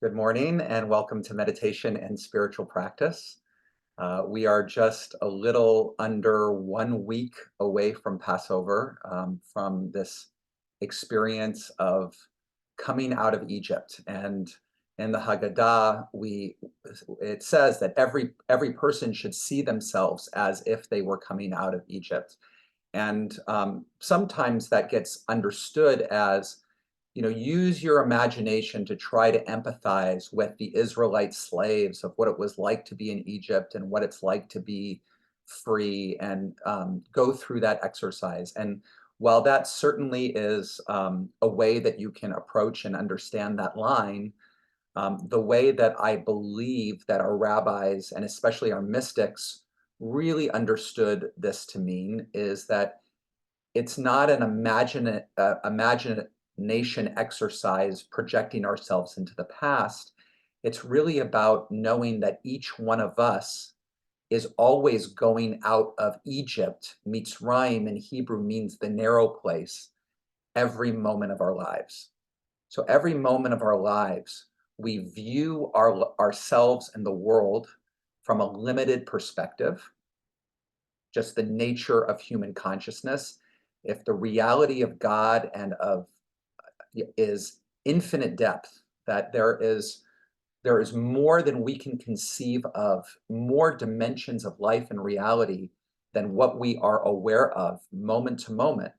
Good morning and welcome to Meditation and Spiritual Practice. We are just a little under 1 week away from Passover, from this experience of coming out of Egypt. And in the Haggadah, it says that every person should see themselves as if they were coming out of Egypt. And sometimes that gets understood as use your imagination to try to empathize with the Israelite slaves of what it was like to be in Egypt and what it's like to be free and go through that exercise. And while that certainly is a way that you can approach and understand that line, the way that I believe that our rabbis and especially our mystics really understood this to mean is that it's not an imagination exercise projecting ourselves into the past. It's really about knowing that each one of us is always going out of Egypt. Mitzrayim in Hebrew means the narrow place, every moment of our lives. So every moment of our lives, we view ourselves and the world from a limited perspective, just the nature of human consciousness. If the reality of God and of is infinite depth, that there is more than we can conceive of, more dimensions of life and reality than what we are aware of moment to moment,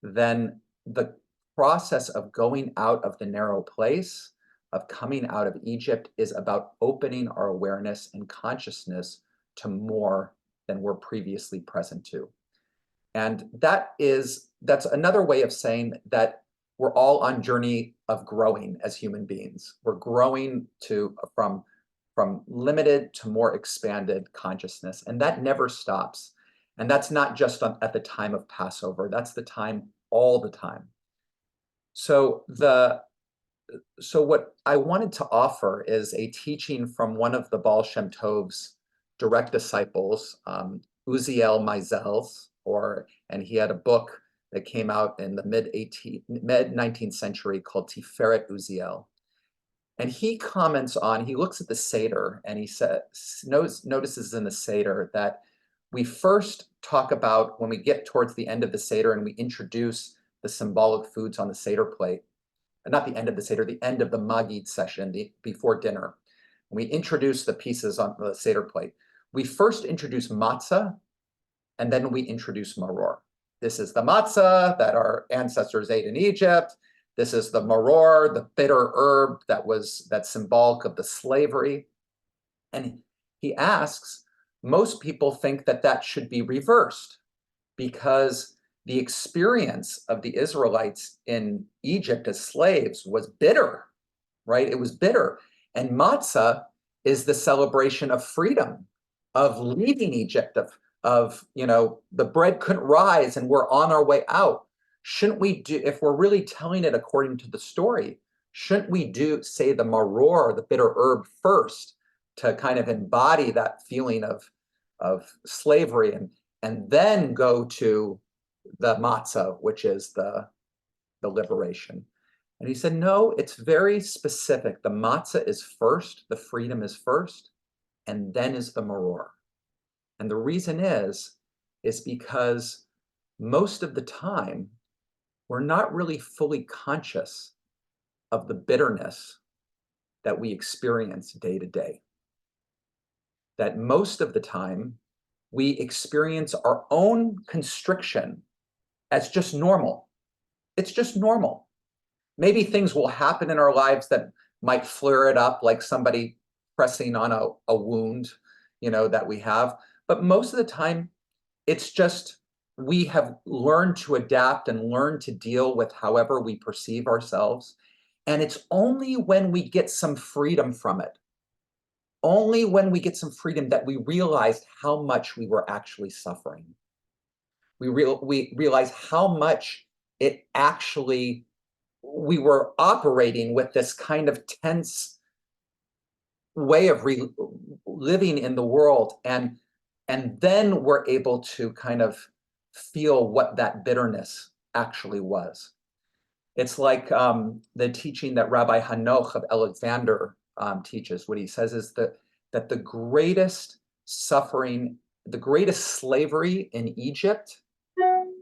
then the process of going out of the narrow place, of coming out of Egypt, is about opening our awareness and consciousness to more than we're previously present to. And that's another way of saying that we're all on journey of growing as human beings. We're growing from limited to more expanded consciousness, and that never stops. And that's not just at the time of Passover. That's the time all the time. So what I wanted to offer is a teaching from one of the Baal Shem Tov's direct disciples, Uziel Meisel's, and he had a book that came out in the mid-19th century called Tiferet Uziel. And he looks at the Seder and he notices in the Seder that we first talk about, when we get towards the end of the Seder and we introduce the symbolic foods on the Seder plate, not the end of the Seder, the end of the Magid session, before dinner. We introduce the pieces on the Seder plate. We first introduce matzah, and then we introduce maror. This is the matzah that our ancestors ate in Egypt. This is the maror, the bitter herb that's symbolic of the slavery. And he asks, most people think that should be reversed because the experience of the Israelites in Egypt as slaves was bitter, right? It was bitter. And matzah is the celebration of freedom, of leaving Egypt, of the bread couldn't rise and we're on our way out. Shouldn't we if we're really telling it according to the story, shouldn't we say the maror, the bitter herb, first to kind of embody that feeling of slavery and then go to the matzah, which is the liberation? And he said, no, it's very specific. The matzah is first, the freedom is first, and then is the maror. And the reason is because most of the time, we're not really fully conscious of the bitterness that we experience day to day. That most of the time, we experience our own constriction as just normal. It's just normal. Maybe things will happen in our lives that might flare it up, like somebody pressing on a wound, that we have. But most of the time, it's just we have learned to adapt and learn to deal with however we perceive ourselves. And it's only when we get some freedom from it, only when we get some freedom, that we realized how much we were actually suffering. We realize how much we were operating with this kind of tense way of living in the world. And then we're able to kind of feel what that bitterness actually was. It's like the teaching that Rabbi Hanoch of Alexander teaches. What he says is that the greatest suffering, the greatest slavery in Egypt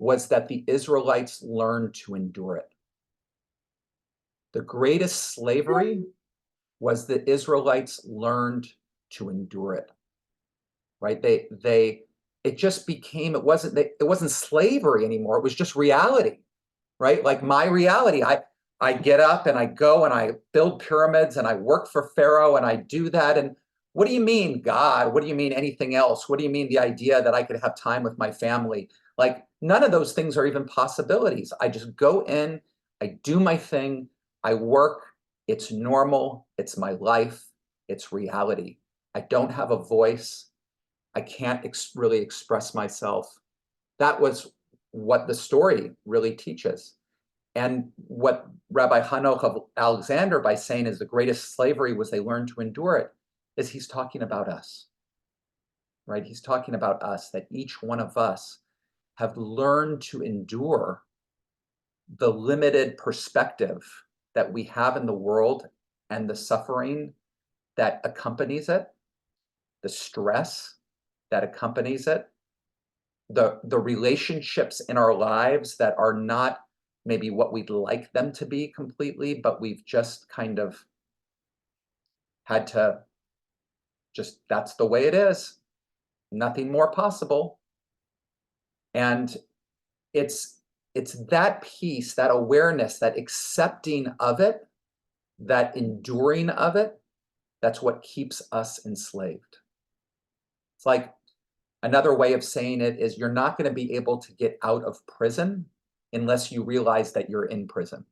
was that the Israelites learned to endure it. The greatest slavery was the Israelites learned to endure it. Right? It just became, it wasn't slavery anymore. It was just reality, right? Like my reality. I get up and I go and I build pyramids and I work for Pharaoh and I do that. And what do you mean, God? What do you mean anything else? What do you mean the idea that I could have time with my family? Like none of those things are even possibilities. I just go in, I do my thing, I work, it's normal, it's my life, it's reality. I don't have a voice. I can't really express myself. That was what the story really teaches. And what Rabbi Hanoch of Alexander, by saying is the greatest slavery was they learned to endure it, is he's talking about us, right? He's talking about us, that each one of us have learned to endure the limited perspective that we have in the world and the suffering that accompanies it, the stress that accompanies it, the relationships in our lives that are not maybe what we'd like them to be completely, but we've just kind of had to just, that's the way it is. Nothing more possible. And it's that peace, that awareness, that accepting of it, that enduring of it, that's what keeps us enslaved. It's like another way of saying it is you're not going to be able to get out of prison unless you realize that you're in prison,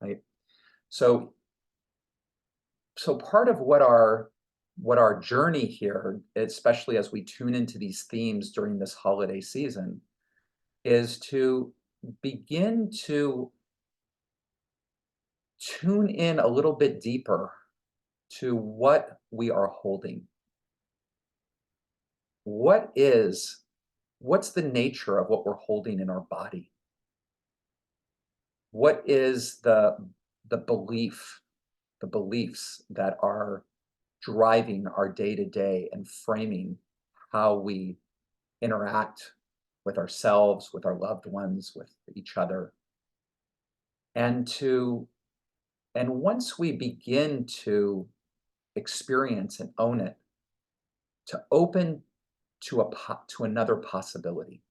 right? So part of what our journey here, especially as we tune into these themes during this holiday season, is to begin to tune in a little bit deeper to what we are holding. What's the nature of what we're holding in our body? What is the beliefs that are driving our day-to-day and framing how we interact with ourselves, with our loved ones, with each other? And once we begin to experience and own it, to open to another possibility,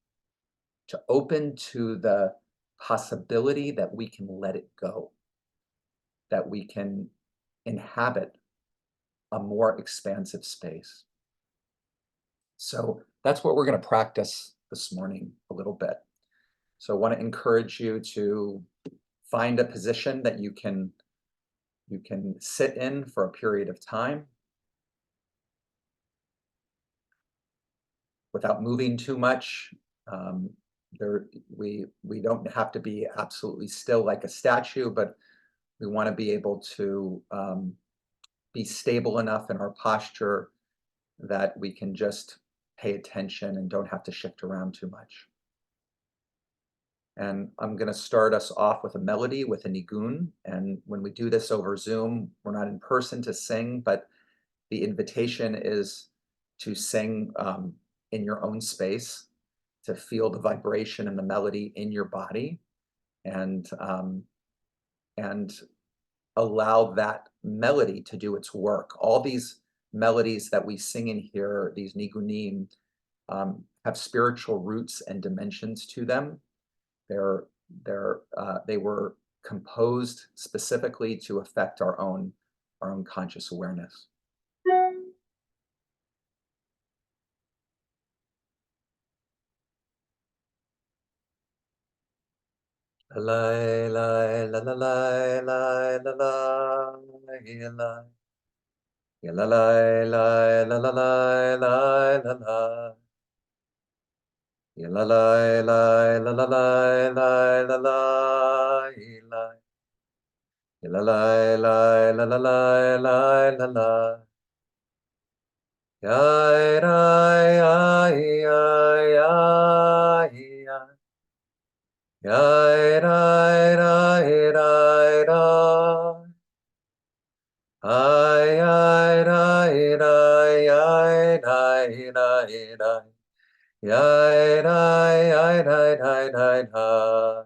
to open to the possibility that we can let it go, that we can inhabit a more expansive space. So that's what we're going to practice this morning a little bit. So I want to encourage you to find a position that you can sit in for a period of time without moving too much. We don't have to be absolutely still like a statue, but we want to be able to be stable enough in our posture that we can just pay attention and don't have to shift around too much. And I'm going to start us off with a melody, with a nigun. And when we do this over Zoom, we're not in person to sing, but the invitation is to sing in your own space, to feel the vibration and the melody in your body, and allow that melody to do its work. All these melodies that we sing in here, these nigunim, have spiritual roots and dimensions to them. They were composed specifically to affect our own conscious awareness. La la la la la la la la la. La la la la la la la la la. La la la la la la la la la. La la la la la la la la la. Ya ra ya ya ya ya. Ya ra ra ra ra. Ay, ay, ay, ay, ay, ay, ay, ay. Yai, dai, yai, dai, dai, dai, da.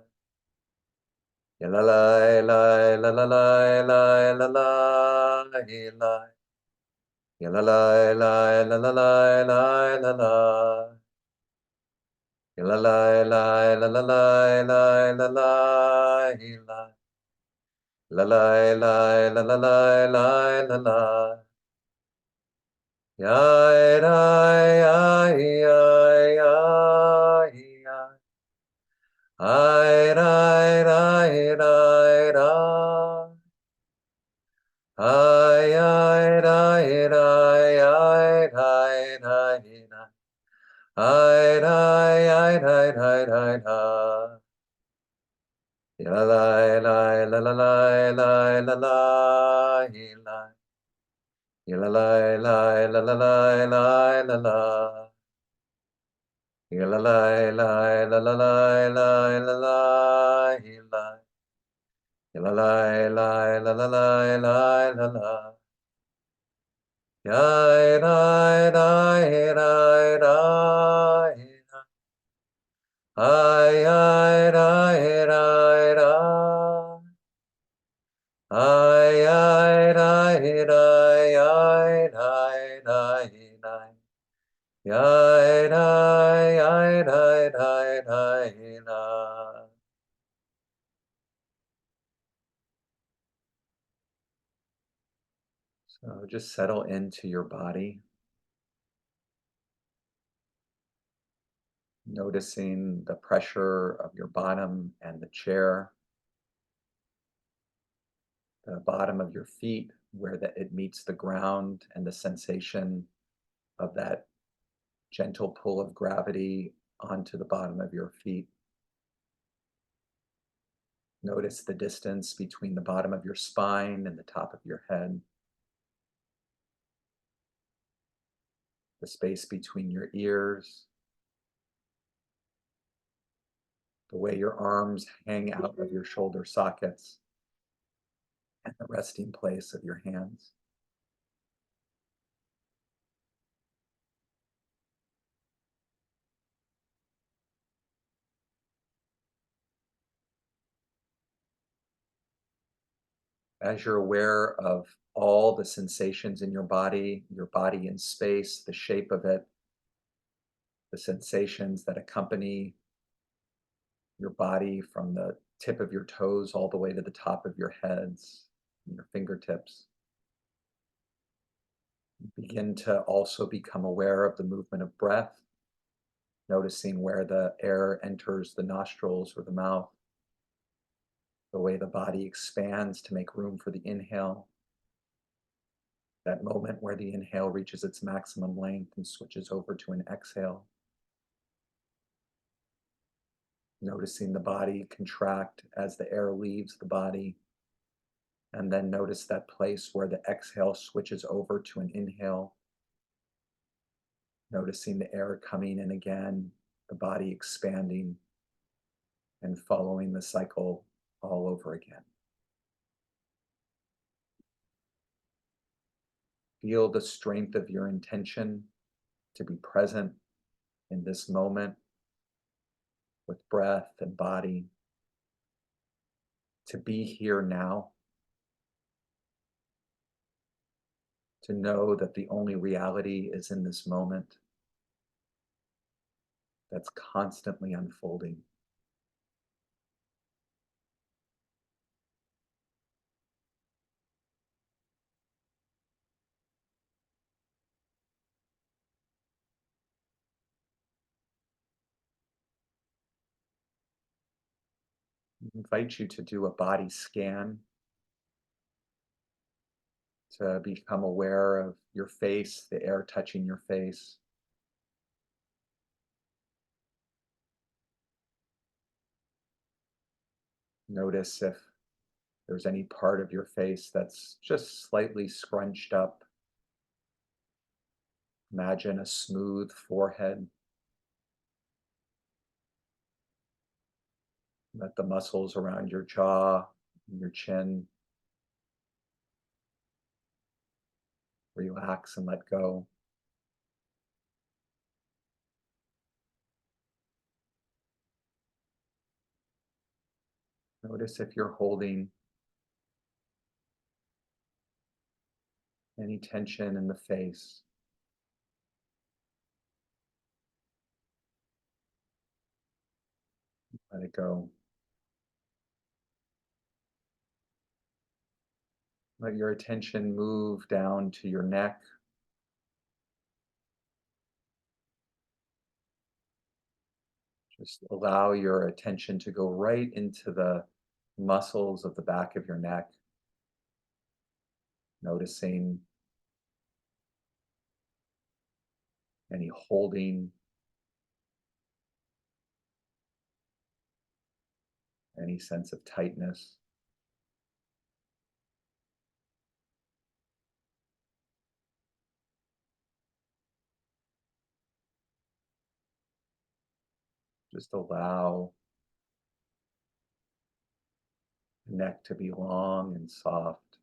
Ya la la la la la la la la la la. Ya la la la la la la la la la. Ya la la la la la la la la la. La la la la la la la la la. Yai, dai, yai, yai, yai, yai. Ai, rai, rai, rai, ra. Ai, ai, rai, rai, ai, rai, rai, ra. Ai, rai, ai, rai, rai, rai, ra. La la la la la la la la la la. La la la la la la la la la. La la la la la la la la la la. La la la la la la la la la. Yai, rai, rai, rai, rai, rai. Ai, ai, rai, rai, rai. Ai, ai, rai, rai, ai, rai, rai, rai. Yai, rai, ai, rai, rai, rai, rai. So just settle into your body, noticing the pressure of your bottom and the chair, the bottom of your feet where it meets the ground, and the sensation of that gentle pull of gravity onto the bottom of your feet. Notice the distance between the bottom of your spine and the top of your head, the space between your ears, the way your arms hang out of your shoulder sockets, and the resting place of your hands. As you're aware of all the sensations in your body in space, the shape of it, the sensations that accompany your body from the tip of your toes all the way to the top of your heads, and your fingertips. Begin to also become aware of the movement of breath, noticing where the air enters the nostrils or the mouth, the way the body expands to make room for the inhale, that moment where the inhale reaches its maximum length and switches over to an exhale. Noticing the body contract as the air leaves the body, and then notice that place where the exhale switches over to an inhale. Noticing the air coming in again, the body expanding, and following the cycle all over again. Feel the strength of your intention to be present in this moment with breath and body, to be here now, to know that the only reality is in this moment that's constantly unfolding. I invite you to do a body scan to become aware of your face, the air touching your face. Notice if there's any part of your face that's just slightly scrunched up. Imagine a smooth forehead. Let the muscles around your jaw and your chin Relax and let go. Notice if you're holding any tension in the face. Let it go. Let your attention move down to your neck. Just allow your attention to go right into the muscles of the back of your neck, noticing any holding, any sense of tightness. Just allow the neck to be long and soft,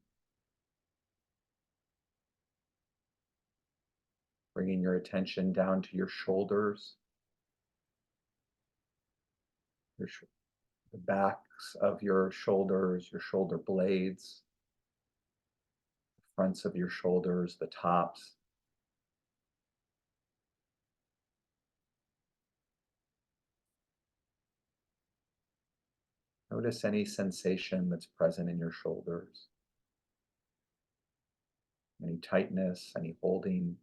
bringing your attention down to your shoulders, your the backs of your shoulders, your shoulder blades, the fronts of your shoulders, the tops. Notice any sensation that's present in your shoulders, any tightness, any holding.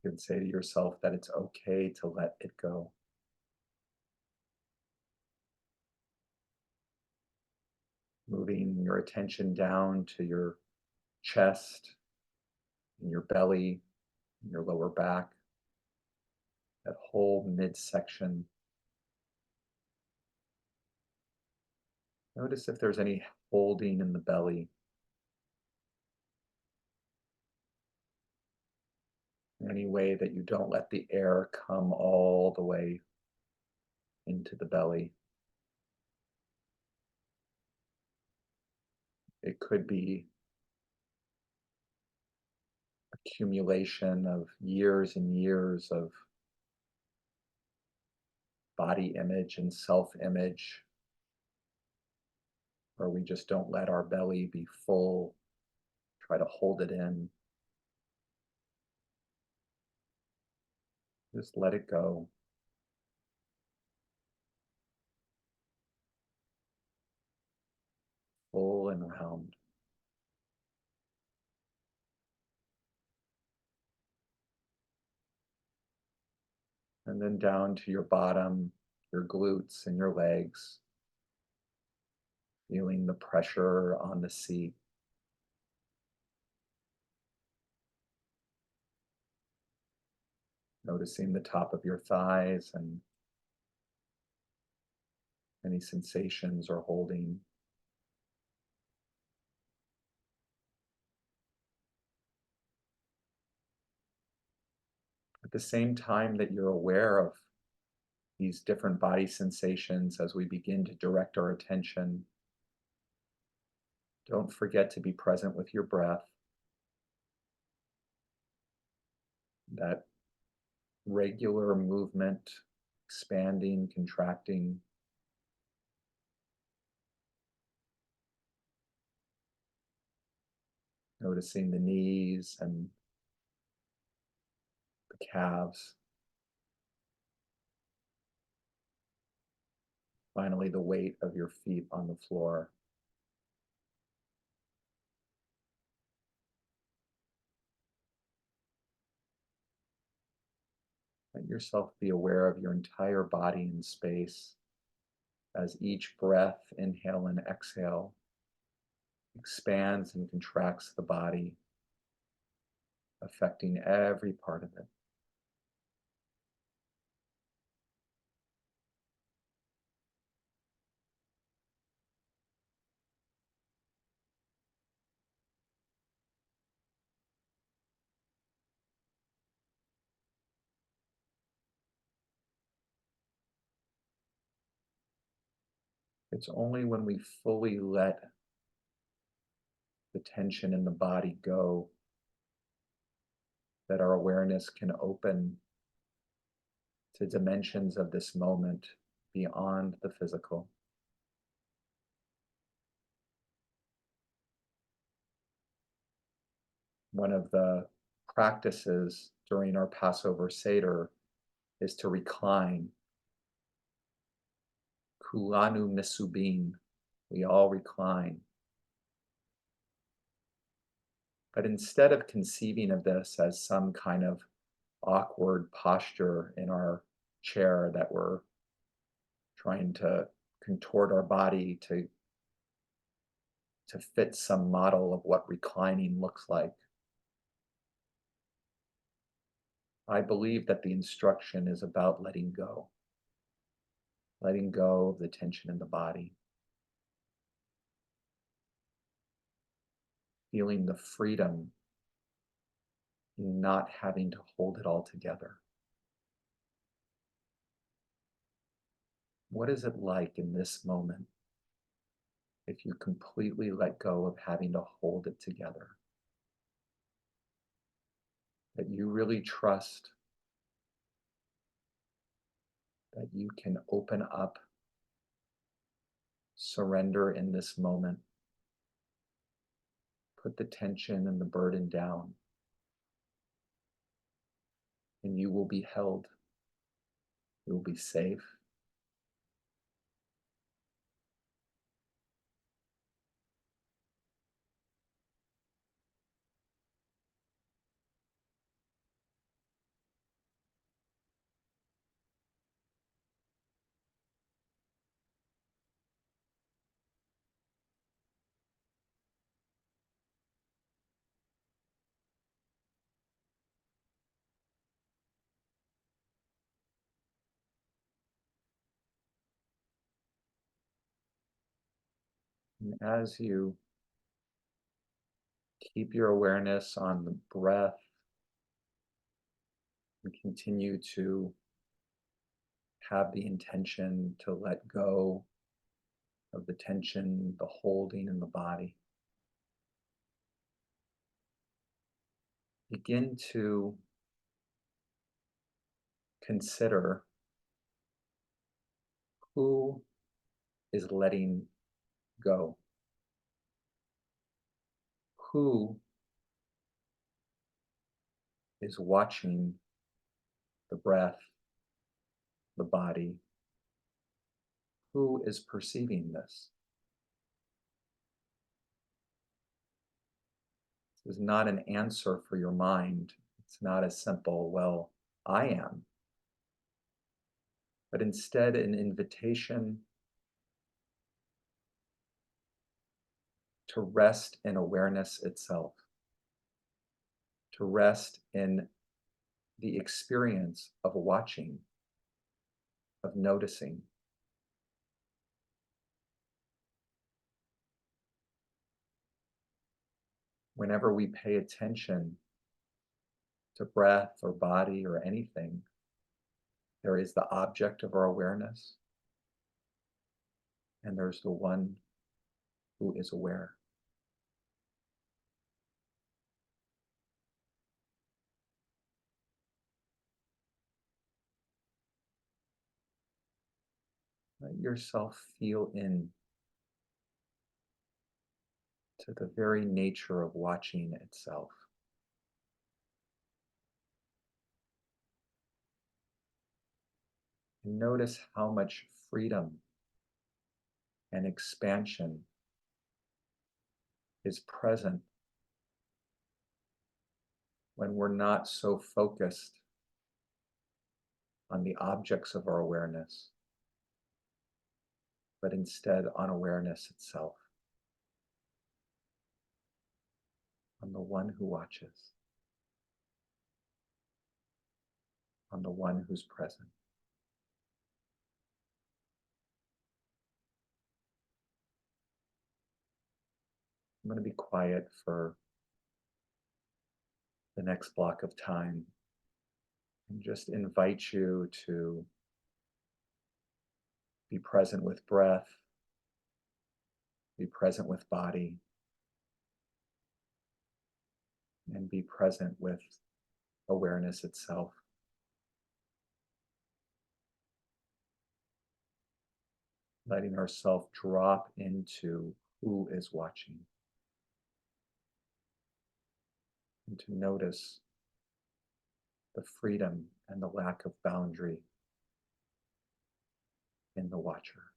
You can say to yourself that it's okay to let it go. Moving your attention down to your chest, and your belly, and your lower back, that whole midsection. Notice if there's any holding in the belly, any way that you don't let the air come all the way into the belly. It could be accumulation of years and years of body image and self-image, where we just don't let our belly be full, try to hold it in. Just let it go. Full and round. And then down to your bottom, your glutes and your legs, feeling the pressure on the seat. Noticing the top of your thighs and any sensations or holding. At the same time that you're aware of these different body sensations as we begin to direct our attention, don't forget to be present with your breath. That regular movement, expanding, contracting. Noticing the knees and the calves. Finally, the weight of your feet on the floor. Let yourself be aware of your entire body in space as each breath, inhale and exhale, expands and contracts the body, affecting every part of it. It's only when we fully let the tension in the body go that our awareness can open to dimensions of this moment beyond the physical. One of the practices during our Passover Seder is to recline. Kulanu misubin. We all recline. But instead of conceiving of this as some kind of awkward posture in our chair that we're trying to contort our body to fit some model of what reclining looks like, I believe that the instruction is about letting go of the tension in the body, feeling the freedom in not having to hold it all together. What is it like in this moment if you completely let go of having to hold it together? That you really trust that you can open up, surrender in this moment, put the tension and the burden down, and you will be held. You will be safe. And as you keep your awareness on the breath and continue to have the intention to let go of the tension, the holding in the body, begin to consider who is letting go, who is watching the breath, the body, who is perceiving this. This is not an answer for your mind. It's not as simple, well, I am, but instead an invitation to rest in awareness itself, to rest in the experience of watching, of noticing. Whenever we pay attention to breath or body or anything, there is the object of our awareness, and there's the one who is aware. Let yourself feel in to the very nature of watching itself. And notice how much freedom and expansion is present when we're not so focused on the objects of our awareness, but instead on awareness itself, on the one who watches, on the one who's present. I'm going to be quiet for the next block of time and just invite you to be present with breath, Be present with body and be present with awareness itself. Letting ourselves drop into who is watching and to notice the freedom and the lack of boundary in the watcher.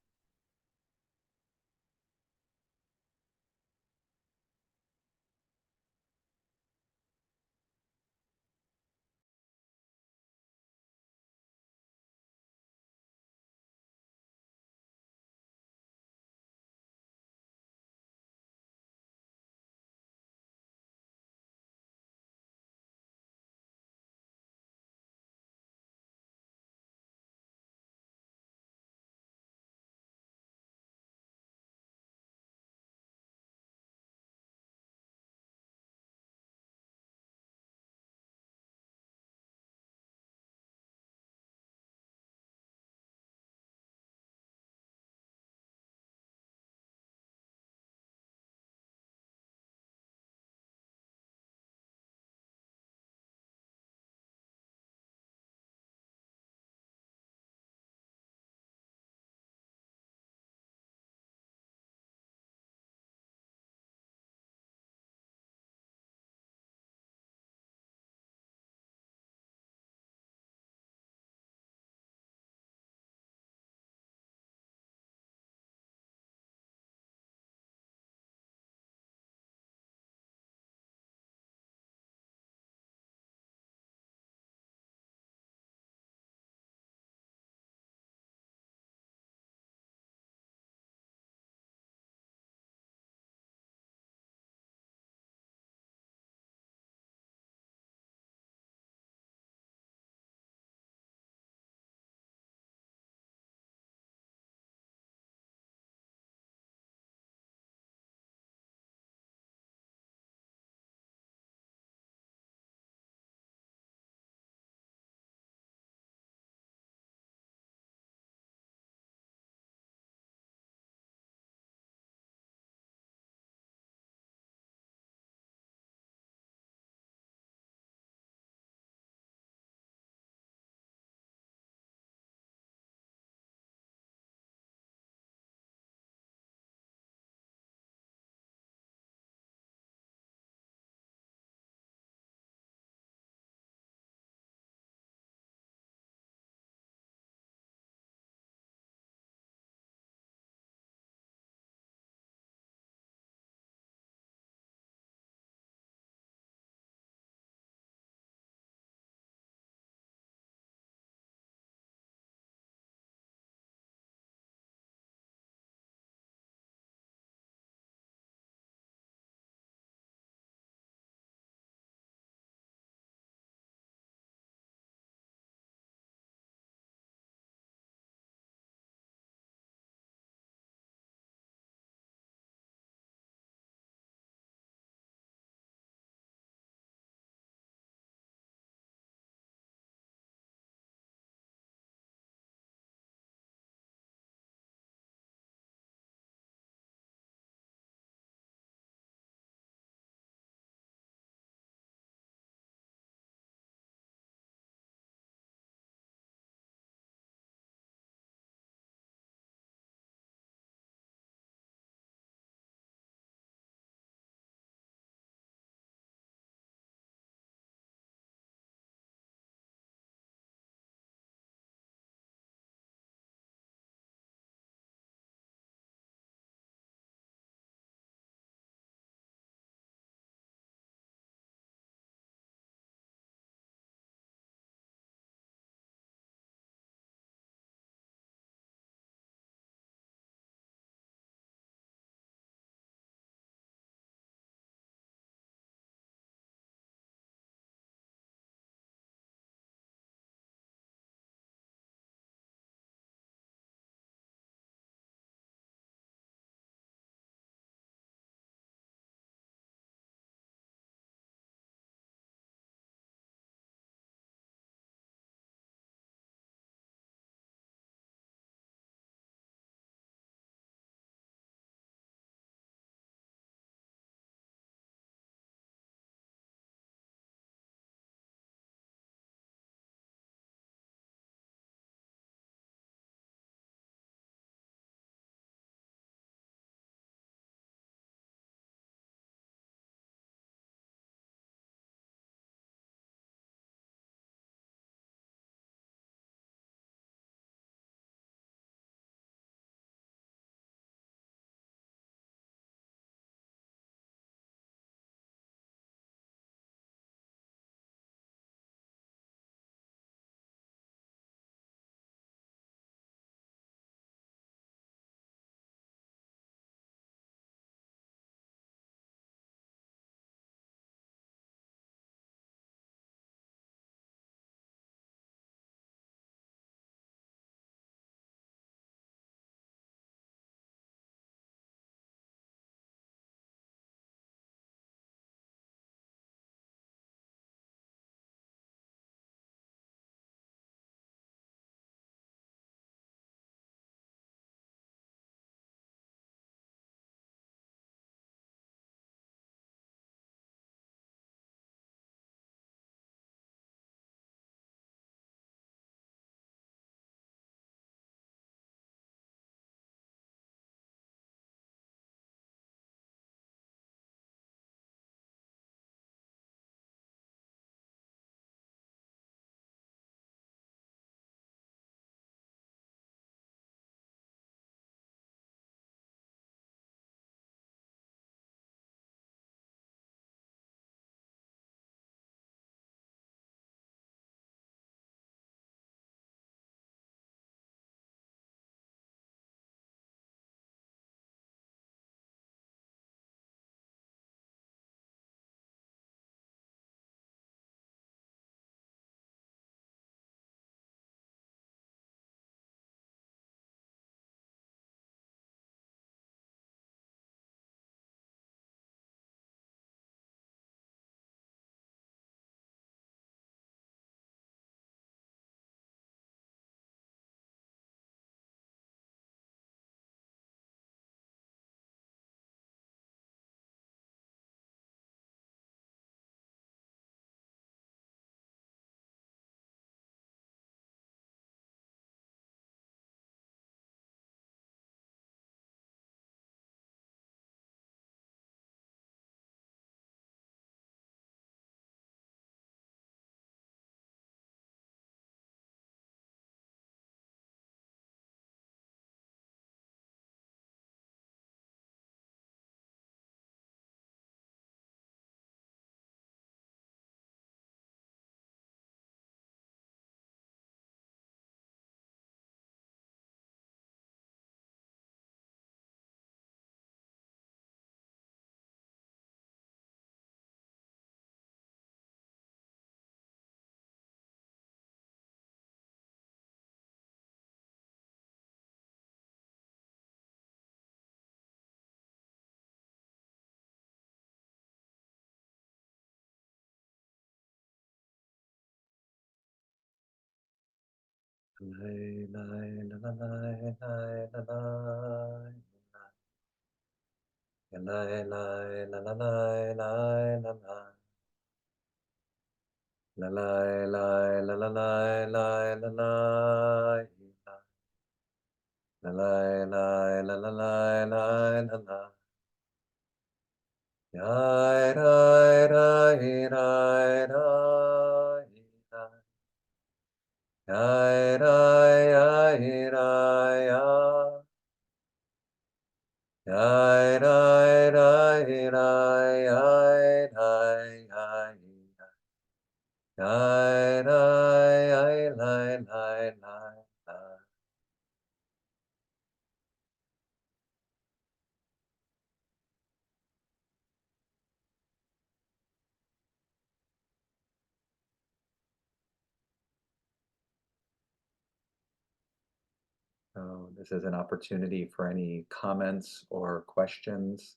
So this is an opportunity for any comments or questions,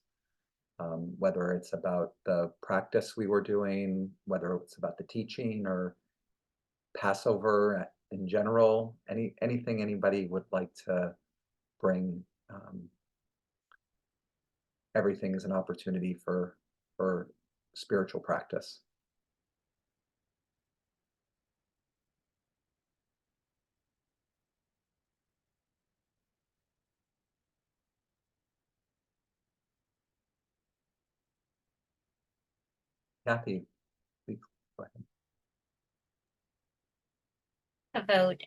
whether it's about the practice we were doing, whether it's about the teaching or Passover in general, anything anybody would like to bring. Everything is an opportunity for spiritual practice. Kathy, please go ahead. A vote.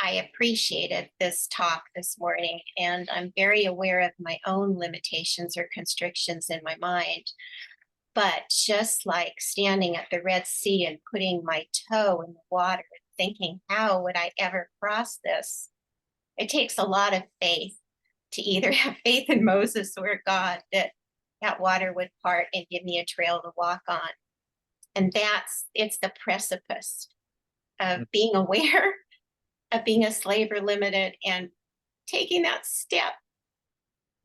I appreciated this talk this morning, and I'm very aware of my own limitations or constrictions in my mind. But just like standing at the Red Sea and putting my toe in the water and thinking, how would I ever cross this? It takes a lot of faith to either have faith in Moses or God that that water would part and give me a trail to walk on. And it's the precipice of being aware of being a slave or limited and taking that step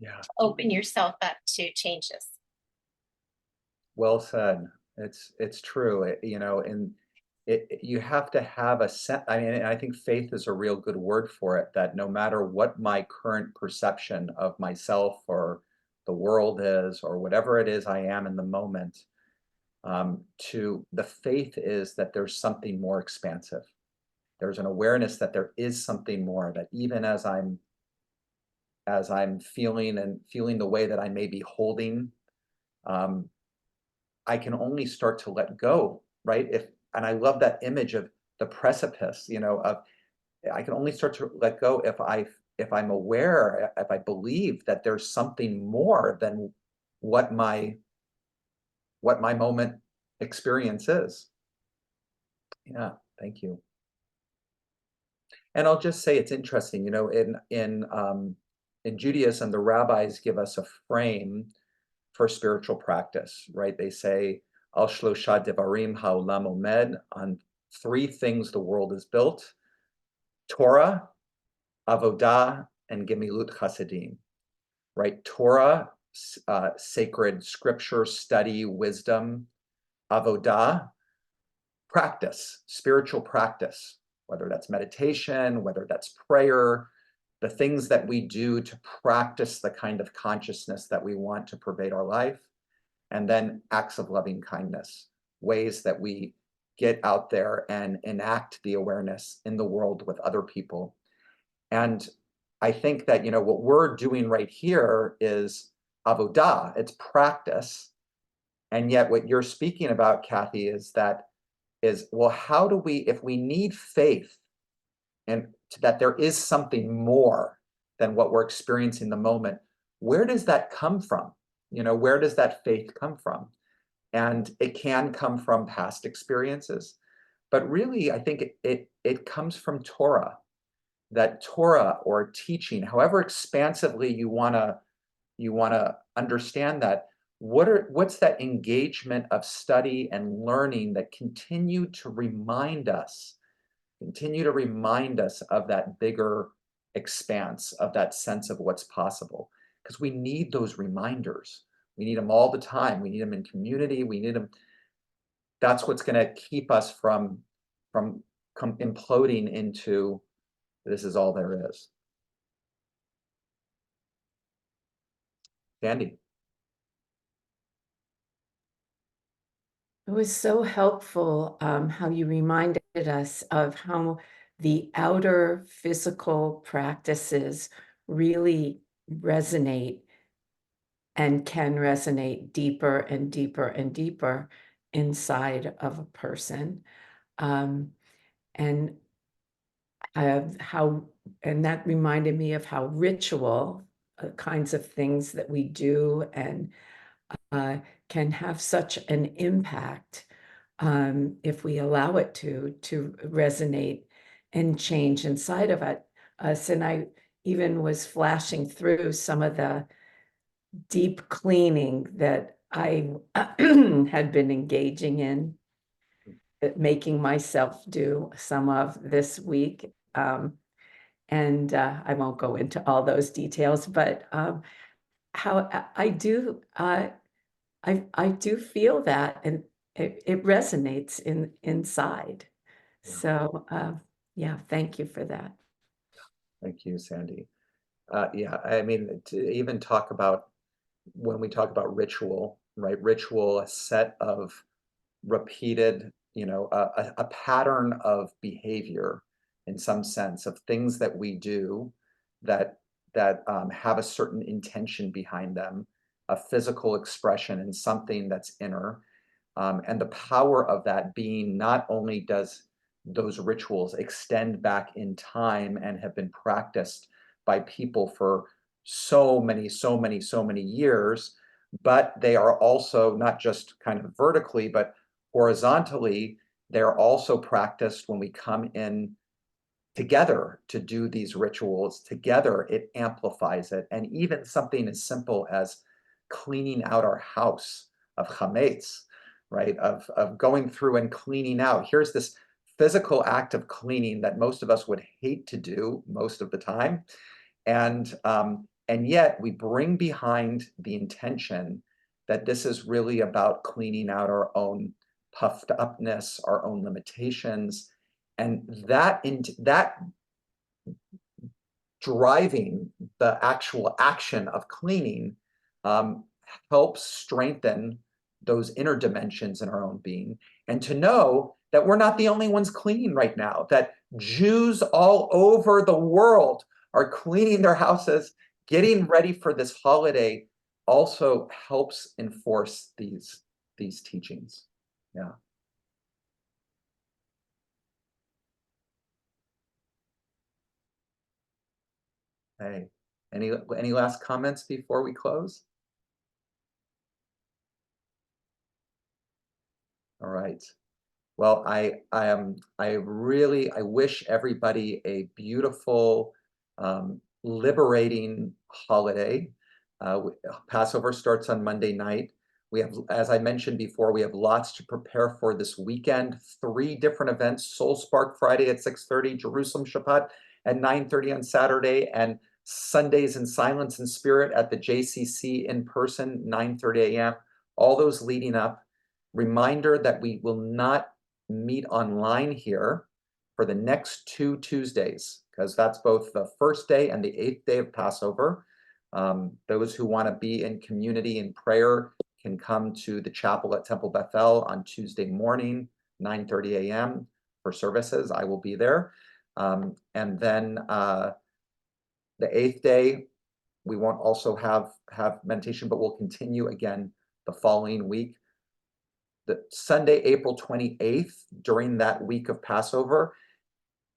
Yeah. to open yourself up to changes. Well said. It's true. And you have to have a set. I mean, I think faith is a real good word for it, that no matter what my current perception of myself or the world is, or whatever it is I am in the moment, to the faith is that there's something more expansive. There's an awareness that there is something more, that even as I'm feeling the way that I may be holding, um, I can only start to let go, right? And I love that image of the precipice, of I can only start to let go if I'm aware, if I believe that there's something more than what my what my moment experience is. Yeah, thank you. And I'll just say it's interesting, in Judaism, the rabbis give us a frame for spiritual practice, right? They say, Al shlosha devarim ha'olam omed, on three things the world is built: Torah, avodah, and gemilut chasadim, right? Torah, sacred scripture, study, wisdom; avodah, practice, spiritual practice, whether that's meditation, whether that's prayer, the things that we do to practice the kind of consciousness that we want to pervade our life; and then acts of loving kindness, ways that we get out there and enact the awareness in the world with other people. And I think that, what we're doing right here is avodah, it's practice. And yet what you're speaking about, Kathy, well, how do we, if we need faith and that there is something more than what we're experiencing in the moment, where does that come from? Where does that faith come from? And it can come from past experiences, but really, I think it comes from Torah. That Torah or teaching, however expansively you wanna understand that, what's that engagement of study and learning that continue to remind us of that bigger expanse, of that sense of what's possible. Because we need those reminders. We need them all the time. We need them in community. We need them. That's what's going to keep us from imploding into This is all there is. Sandy. It was so helpful how you reminded us of how the outer physical practices really resonate and can resonate deeper and deeper and deeper inside of a person. And that reminded me of how ritual kinds of things that we do and can have such an impact if we allow it to resonate and change inside of us. And I even was flashing through some of the deep cleaning that I had been engaging in, making myself do some of this week. And I won't go into all those details, but how I do feel that, and it resonates inside. Yeah. So yeah, thank you for that. Thank you, Sandy. Yeah, I mean, to even talk about when we talk about ritual, right? Ritual, a set of repeated, a pattern of behavior in some sense of things that we do that have a certain intention behind them, a physical expression and something that's inner. And the power of that being not only does those rituals extend back in time and have been practiced by people for so many years, but they are also not just kind of vertically, but horizontally, they're also practiced when we come in together to do these rituals together. It amplifies it. And even something as simple as cleaning out our house of chametz, right? Of going through and cleaning out. Here's this physical act of cleaning that most of us would hate to do most of the time. And yet we bring behind the intention that this is really about cleaning out our own puffed upness, our own limitations, and that driving the actual action of cleaning helps strengthen those inner dimensions in our own being, and to know that we're not the only ones cleaning right now, that Jews all over the world are cleaning their houses, getting ready for this holiday, also helps enforce these teachings. Yeah. Hey, any last comments before we close? All right. Well, I wish everybody a beautiful, liberating holiday. Passover starts on Monday night. We have, as I mentioned before, we have lots to prepare for this weekend. 3 different events: Soul Spark Friday at 6:30, Jerusalem Shabbat at 9:30 on Saturday, and Sundays in Silence and Spirit at the JCC in person, 9:30 a.m. All those leading up. Reminder that we will not meet online here for the next 2 Tuesdays, because that's both the first day and the 8th day of Passover. Those who want to be in community and prayer can come to the chapel at Temple Bethel on Tuesday morning, 9:30 a.m. for services. I will be there. And then the 8th day, we won't also have meditation, but we'll continue again the following week. The Sunday, April 28th, during that week of Passover,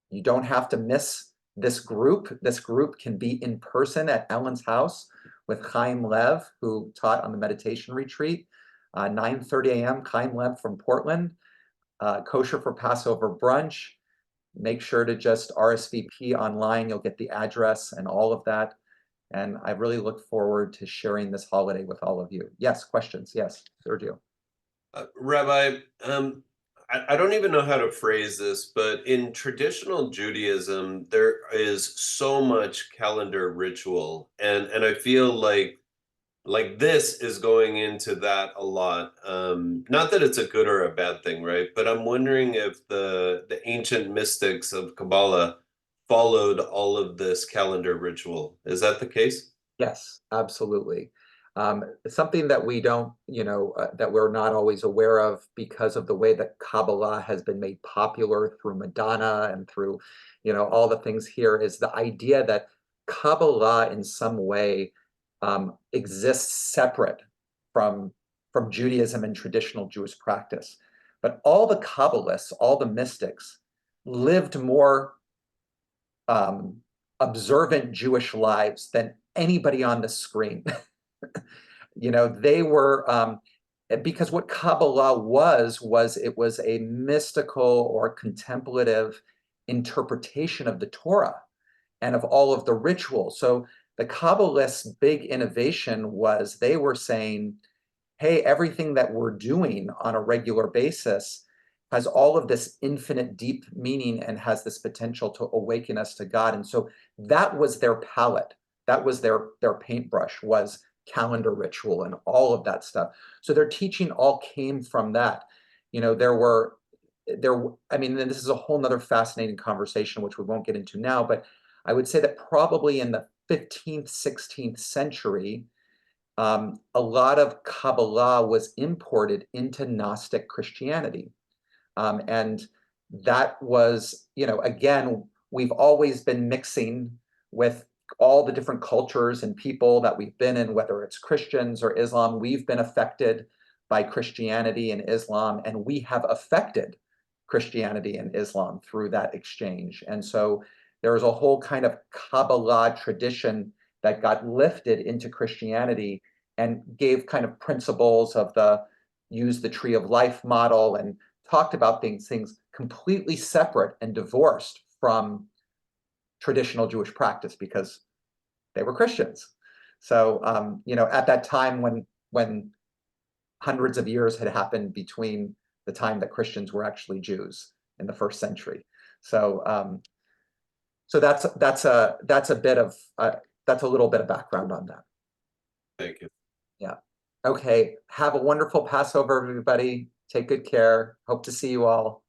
you don't have to miss this group. This group can be in person at Ellen's house with Chaim Lev, who taught on the meditation retreat, 9:30 a.m. Chaim Lev from Portland, kosher for Passover brunch. Make sure to just RSVP online. You'll get the address and all of that. And I really look forward to sharing this holiday with all of you. Yes, questions? Yes, Sergio. Rabbi, I don't even know how to phrase this, but in traditional Judaism, there is so much calendar ritual, and I feel like this is going into that a lot. Not that it's a good or a bad thing, right? But I'm wondering if the ancient mystics of Kabbalah followed all of this calendar ritual. Is that the case? Yes, absolutely. Something that we don't, that we're not always aware of because of the way that Kabbalah has been made popular through Madonna and through, all the things here, is the idea that Kabbalah in some way exists separate from Judaism and traditional Jewish practice. But all the Kabbalists, all the mystics, lived more observant Jewish lives than anybody on the screen. They were, because what Kabbalah was it was a mystical or contemplative interpretation of the Torah and of all of the rituals. So the Kabbalists' big innovation was they were saying, hey, everything that we're doing on a regular basis has all of this infinite deep meaning and has this potential to awaken us to God. And so that was their palette. That was their paintbrush, was calendar ritual and all of that stuff. So their teaching all came from that. I mean, and this is a whole nother fascinating conversation, which we won't get into now, but I would say that probably in the 15th, 16th century, a lot of Kabbalah was imported into Gnostic Christianity. And that was, again, we've always been mixing with all the different cultures and people that we've been in, whether it's Christians or Islam. We've been affected by Christianity and Islam, and we have affected Christianity and Islam through that exchange. And so there was a whole kind of Kabbalah tradition that got lifted into Christianity and gave kind of principles of use the tree of life model and talked about things completely separate and divorced from traditional Jewish practice because they were Christians. So, at that time when hundreds of years had happened between the time that Christians were actually Jews in the first century. So, that's a little bit of background on that. Thank you. Yeah. Okay. Have a wonderful Passover, everybody. Take good care. Hope to see you all.